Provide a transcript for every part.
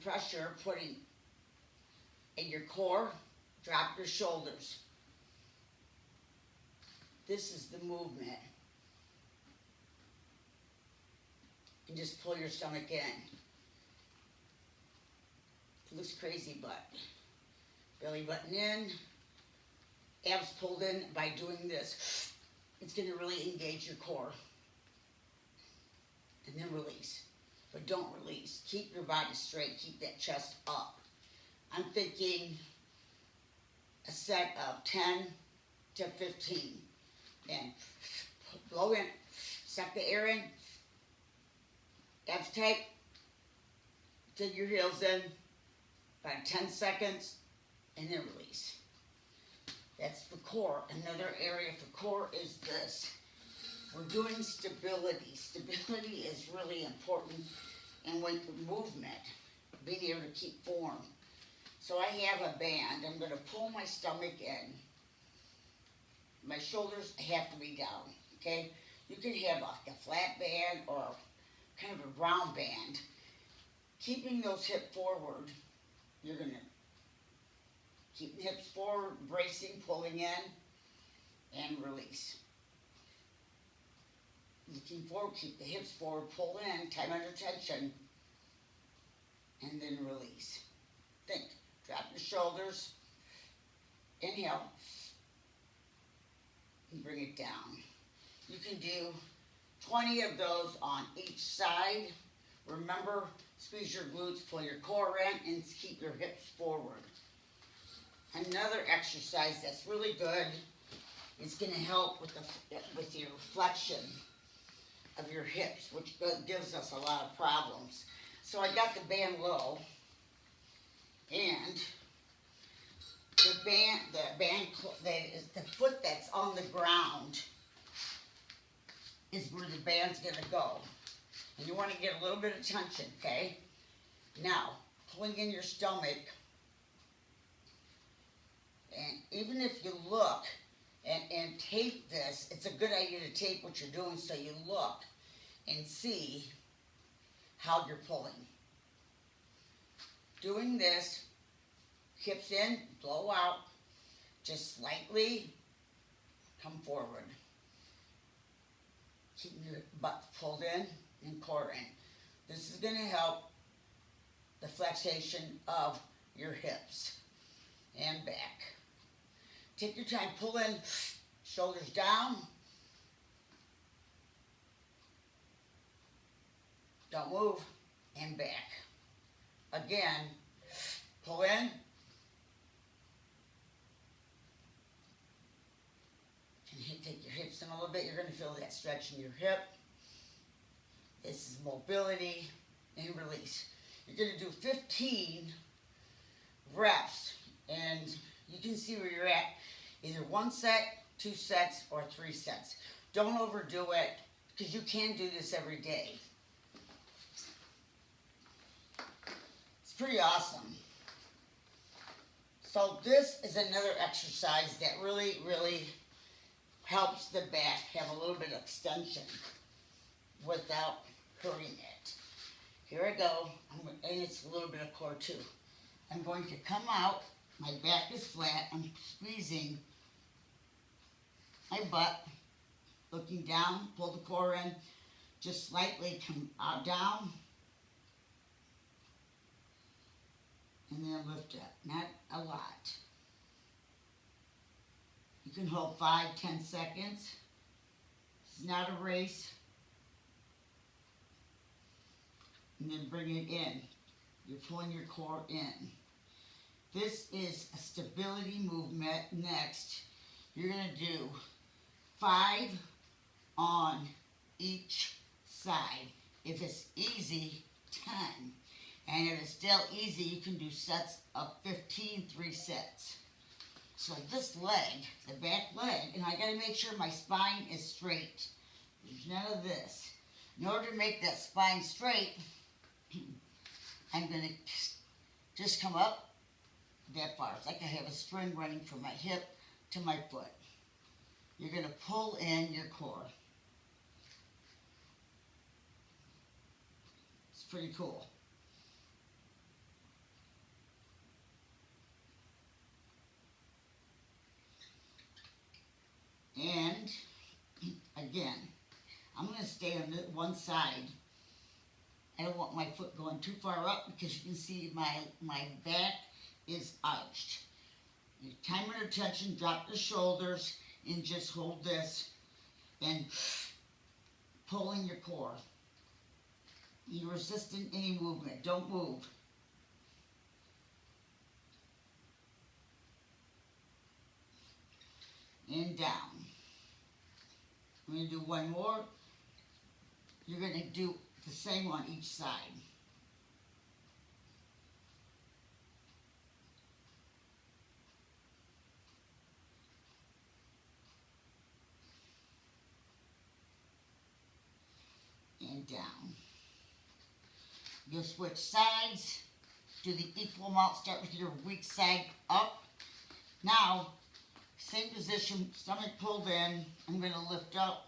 pressure putting in your core, drop your shoulders. This is the movement. And just pull your stomach in. It looks crazy, but belly button in, abs pulled in. By doing this, it's going to really engage your core. And then release. But don't release. Keep your body straight. Keep that chest up. I'm thinking a set of 10 to 15. And blow in. Suck the air in. Abs tight. Dig your heels in. About 10 seconds. And then release. That's the core. Another area for core is this. We're doing stability. Stability is really important in weight movement, being able to keep form. So I have a band. I'm going to pull my stomach in. My shoulders have to be down, okay? You can have like a flat band or kind of a round band. Keeping those hips forward, you're going to keep the hips forward, bracing, pulling in, and release. Looking forward, keep the hips forward, pull in, time under tension, and then release. Think, drop your shoulders, inhale, and bring it down. You can do 20 of those on each side. Remember, squeeze your glutes, pull your core in, and keep your hips forward. Another exercise that's really good is going to help with your flexion of your hips, which gives us a lot of problems. So I got the band low, and the foot that's on the ground is where the band's going to go. And you want to get a little bit of tension, okay? Now, pulling in your stomach, and even if you look and tape this, it's a good idea to tape what you're doing so you look and see how you're pulling. Doing this, hips in, blow out, just slightly come forward. Keep your butt pulled in and core in. This is going to help the flexation of your hips and back. Take your time, pull in, shoulders down. Don't move, and back. Again, pull in. Take your hips in a little bit. You're going to feel that stretch in your hip. This is mobility and release. You're going to do 15 reps, and you can see where you're at. Either 1 set, 2 sets, or 3 sets. Don't overdo it, because you can do this every day. It's pretty awesome. So this is another exercise that really, really helps the back have a little bit of extension without hurting it. Here I go, and it's a little bit of core too. I'm going to come out, my back is flat, I'm squeezing my butt, looking down, pull the core in, just slightly come down, and then lift up, not a lot. You can hold 5-10 seconds. It's not a race. And then bring it in. You're pulling your core in. This is a stability movement. Next, you're going to do 5 on each side. If it's easy, 10. And if it's still easy, you can do sets of 15, 3 sets. So this leg, the back leg, and I got to make sure my spine is straight. There's none of this. In order to make that spine straight, I'm going to just come up that far. It's like I have a string running from my hip to my foot. You're going to pull in your core. It's pretty cool. one side. I don't want my foot going too far up because you can see my back is arched. Your time and attention, drop the shoulders and just hold this and pulling your core. You're resisting any movement. Don't move. And down. I'm going to do one more. You're going to do the same on each side. And down. You'll switch sides. Do the equal amount. Start with your weak side up. Now, same position, stomach pulled in. I'm going to lift up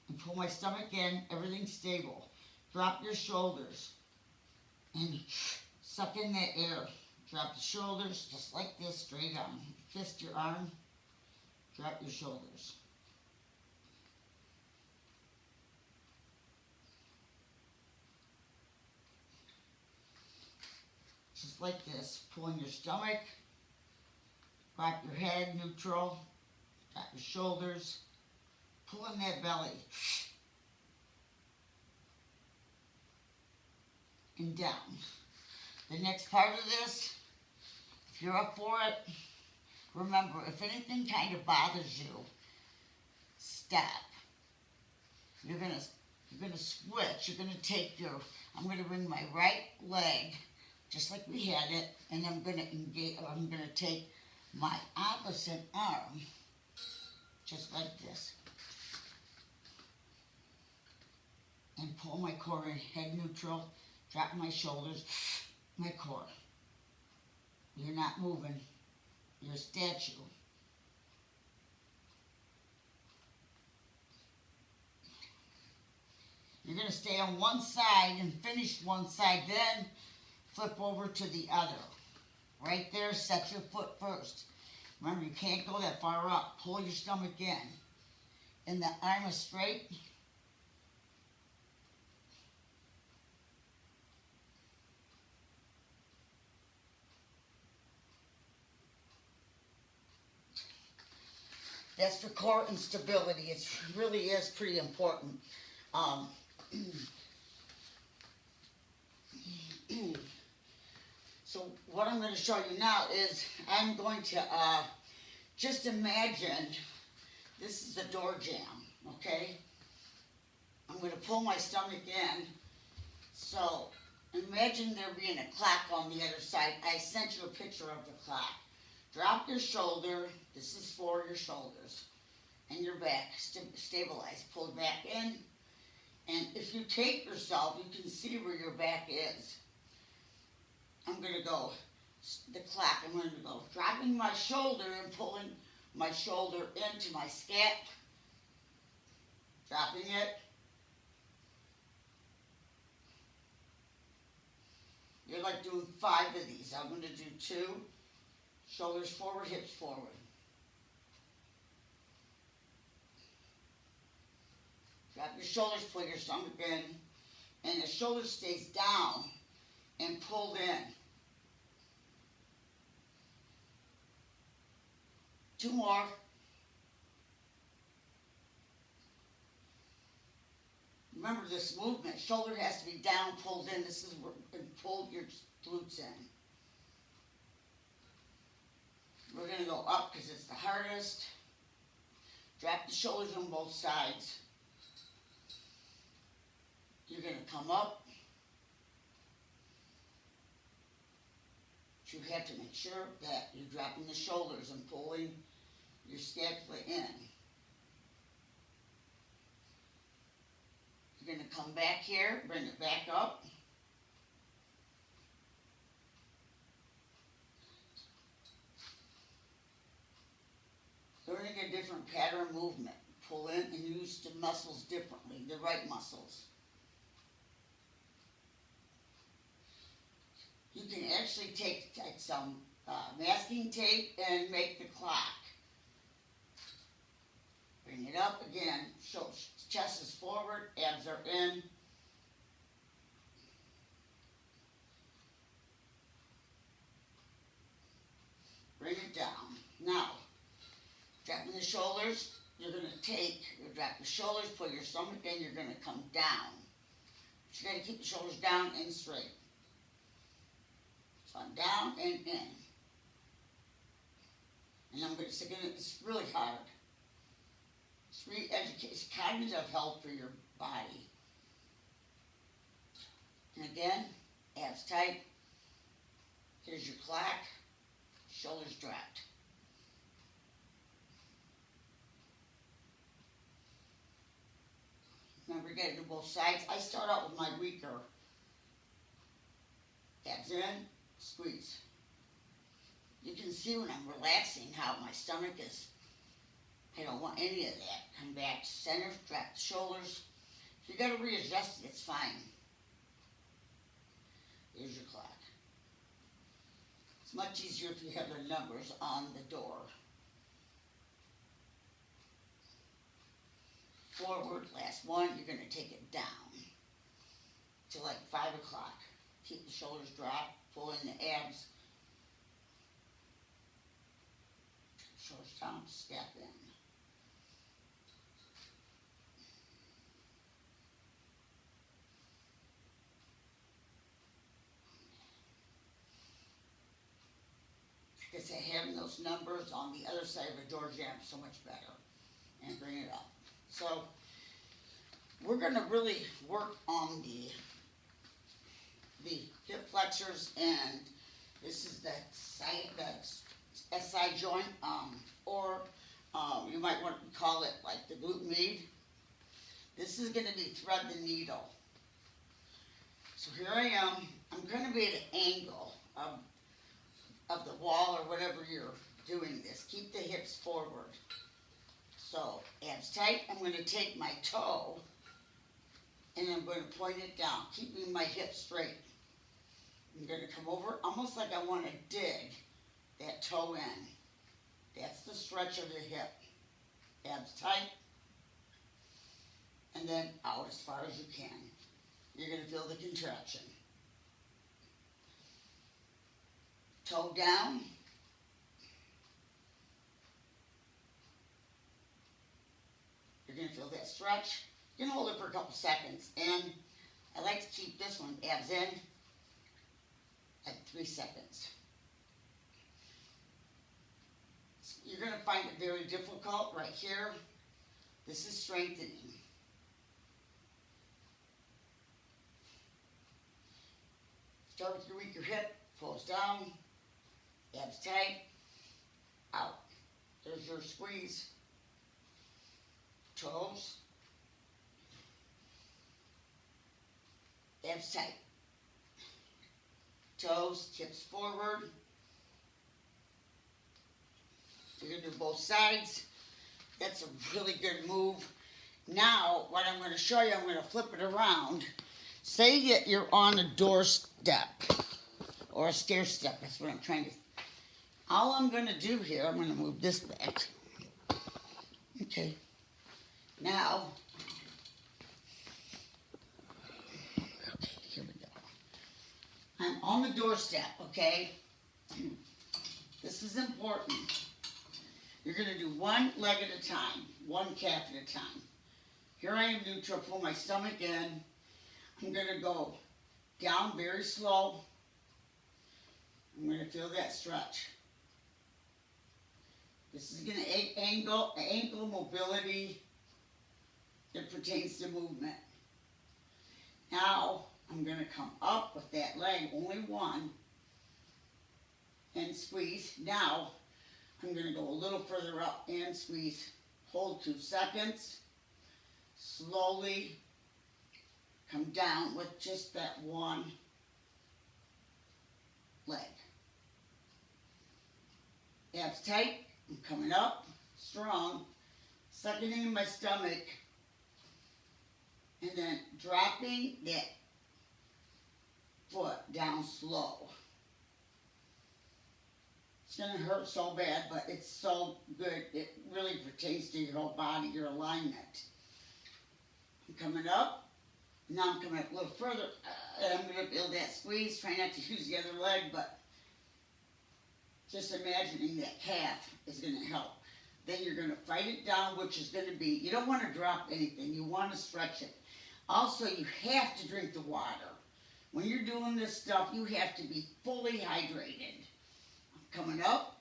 and pull my stomach in. Everything's stable. Drop your shoulders and suck in that air. Drop the shoulders just like this, straight on. Fist your arm. Drop your shoulders. Just like this, pulling your stomach, drop your head neutral, drop your shoulders, pulling that belly, and down. The next part of this, if you're up for it, remember, if anything kind of bothers you, stop. You're gonna switch. You're gonna take your, I'm gonna bring my right leg just like we had it, and I'm going to engage, I'm going to take my opposite arm, just like this, and pull my core in, head neutral, drop my shoulders, my core. You're not moving, you're a statue. You're going to stay on one side and finish one side, then flip over to the other. Right there, set your foot first. Remember, you can't go that far up. Pull your stomach in. And the arm is straight. That's for core and stability. It really is pretty important. So what I'm going to show you now is I'm going to just imagine this is a door jamb, okay? I'm going to pull my stomach in. So imagine there being a clock on the other side. I sent you a picture of the clock. Drop your shoulder. This is for your shoulders and your back. Stabilize. Pull it back in. And if you take yourself, you can see where your back is. I'm going to go, the clock, I'm going to go dropping my shoulder and pulling my shoulder into my scap, dropping it. You're like doing 5 of these. I'm going to do 2, shoulders forward, hips forward. Drop your shoulders, pull your stomach in, and the shoulder stays down and pulled in. 2 more. Remember this movement, shoulder has to be down, pulled in. This is where you pull your glutes in. We're going to go up because it's the hardest. Drop the shoulders on both sides. You're going to come up. You have to make sure that you're dropping the shoulders and pulling your scapula in. You're going to come back here, bring it back up. Learning a different pattern movement. Pull in and use the muscles differently, the right muscles. You can actually take some masking tape and make the clock. Bring it up again. chest is forward, abs are in. Bring it down. Now, dropping the shoulders, you're going to drop the shoulders, pull your stomach in, you're going to come down. But you got to keep the shoulders down and straight. So I'm down and in. And I'm going to stick in it. It's really hard. It's re-educate. It's cognitive health for your body. And again, abs tight. Here's your clock. Shoulders dropped. Remember, you got to do both sides. I start out with my weaker. Abs in, squeeze. You can see when I'm relaxing how my stomach is. I don't want any of that. Come back to center, drop the shoulders. If you got to readjust it, it's fine. Here's your clock. It's much easier if you have the numbers on the door. Forward, last one, you're going to take it down to like 5 o'clock. Keep the shoulders dropped, pull in the abs. Shoulders down, step in. Like I said, having those numbers on the other side of a door jam is so much better. And bring it up. So, we're going to really work on the hip flexors, and this is the SI joint, or you might want to call it like the glute med. This is going to be thread the needle. So here I am. I'm going to be at an angle of the wall or whatever you're doing this. Keep the hips forward. So, abs tight. I'm going to take my toe and I'm going to point it down, keeping my hips straight. I'm going to come over almost like I want to dig that toe in. That's the stretch of the hip. Abs tight. And then out as far as you can. You're going to feel the contraction. Toe down. You're going to feel that stretch. You can hold it for a couple seconds. And I like to keep this one, abs in, at 3 seconds. You're going to find it very difficult right here. This is strengthening. Start with your weaker hip, pulls down, abs tight, out. There's your squeeze. Toes, abs tight. Toes, hips forward. You're going to do both sides. That's a really good move. Now, what I'm going to show you, I'm going to flip it around. Say that you're on a doorstep or a stair step. That's what I'm trying to. All I'm going to do here, I'm going to move this back. Okay. Now, okay, here we go. I'm on the doorstep, okay? This is important. You're going to do one leg at a time, one calf at a time. Here I am neutral, pull my stomach in. I'm going to go down very slow. I'm going to feel that stretch. This is going to ankle mobility. It pertains to movement. Now, I'm going to come up with that leg, only one, and squeeze. Now, I'm going to go a little further up and squeeze. Hold 2 seconds. Slowly come down with just that one leg. Abs tight. I'm coming up strong. Sucking into my stomach. And then dropping that foot down slow. It's going to hurt so bad, but it's so good. It really pertains to your whole body, your alignment. I'm coming up. Now I'm coming up a little further. And I'm going to build that squeeze. Try not to use the other leg, but just imagining that calf is going to help. Then you're going to fight it down, which is going to be, you don't want to drop anything. You want to stretch it. Also, you have to drink the water. When you're doing this stuff, you have to be fully hydrated. I'm coming up,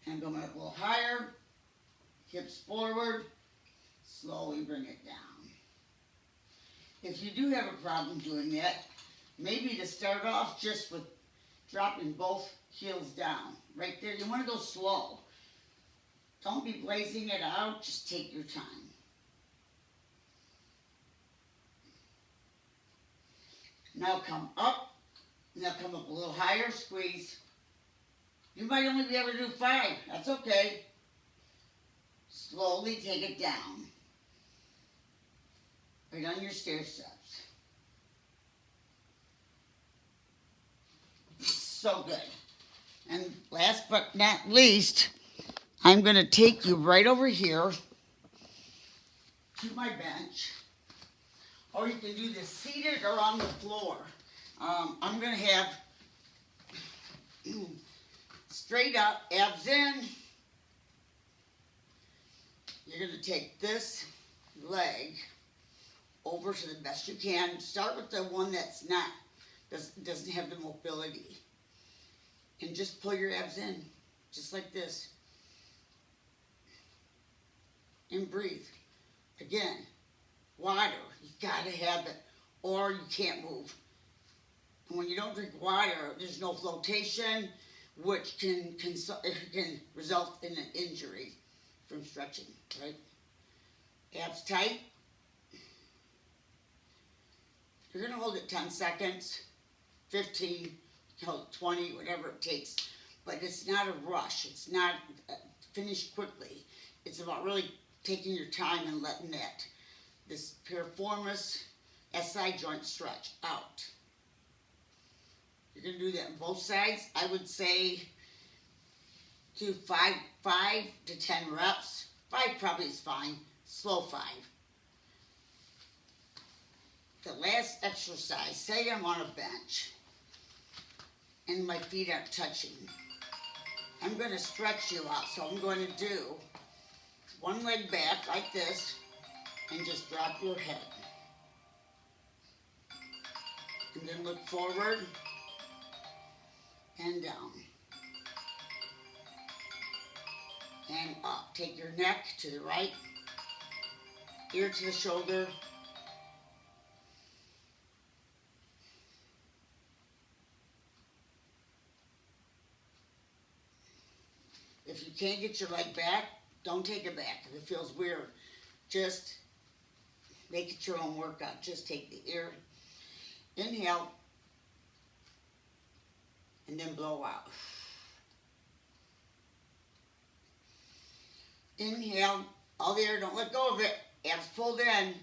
and I'm going up a little higher. Hips forward. Slowly bring it down. If you do have a problem doing that, maybe to start off just with dropping both heels down. Right there, you want to go slow. Don't be blazing it out, just take your time. Now come up, now come up a little higher, squeeze. You might only be able to do 5, that's okay. Slowly take it down. Right on your stair steps. So good. And last but not least, I'm going to take you right over here to my bench. Or you can do this seated or on the floor. I'm going to have straight up, abs in. You're going to take this leg over to the best you can. Start with the one that's not, doesn't have the mobility. And just pull your abs in, just like this. And breathe. Again, water, you gotta have it, or you can't move. And when you don't drink water, there's no flotation, which can result in an injury from stretching, right? Abs tight. You're gonna hold it 10 seconds, 15, 20, whatever it takes. But it's not a rush. It's not finished quickly. It's about really taking your time and letting this piriformis SI joint stretch out. You're going to do that on both sides. I would say do 5 to 10 reps. 5 probably is fine. Slow 5. The last exercise, say I'm on a bench and my feet aren't touching. I'm going to stretch you out. So I'm going to do one leg back like this and just drop your head. And then look forward and down. And up. Take your neck to the right, ear to the shoulder. If you can't get your leg back, don't take it back if it feels weird. Just make it your own workout. Just take the ear, inhale, and then blow out. Inhale, all the air, don't let go of it. Abs pulled in.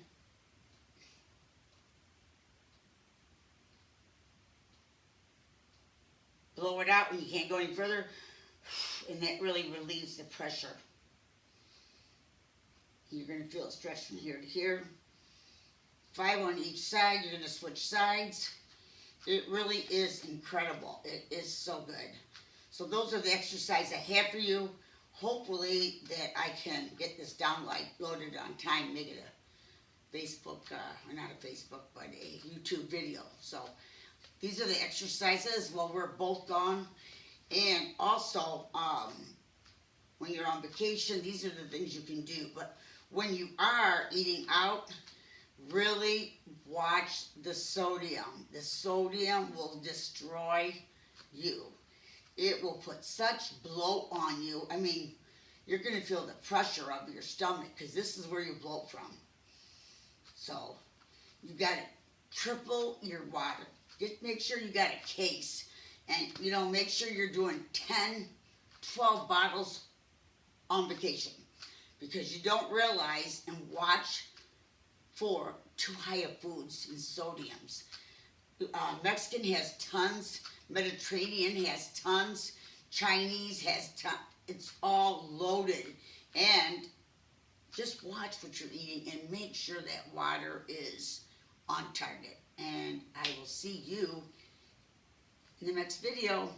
Blow it out when you can't go any further. And that really relieves the pressure. You're going to feel it stretch from here to here. 5 on each side. You're going to switch sides. It really is incredible. It is so good. So those are the exercises I have for you. Hopefully that I can get this downloaded on time, make it a Facebook, or not a Facebook, but a YouTube video. So these are the exercises while we're both gone. And also, when you're on vacation, these are the things you can do. But when you are eating out, really watch the sodium. The sodium will destroy you. It will put such bloat on you. I mean, you're going to feel the pressure of your stomach because this is where you bloat from. So, you got to triple your water. Just make sure you got a case. And, make sure you're doing 10, 12 bottles on vacation. Because you don't realize and watch for too high of foods and sodiums. Mexican has tons. Mediterranean has tons. Chinese has tons. It's all loaded. And just watch what you're eating and make sure that water is on target. And I will see you in the next video.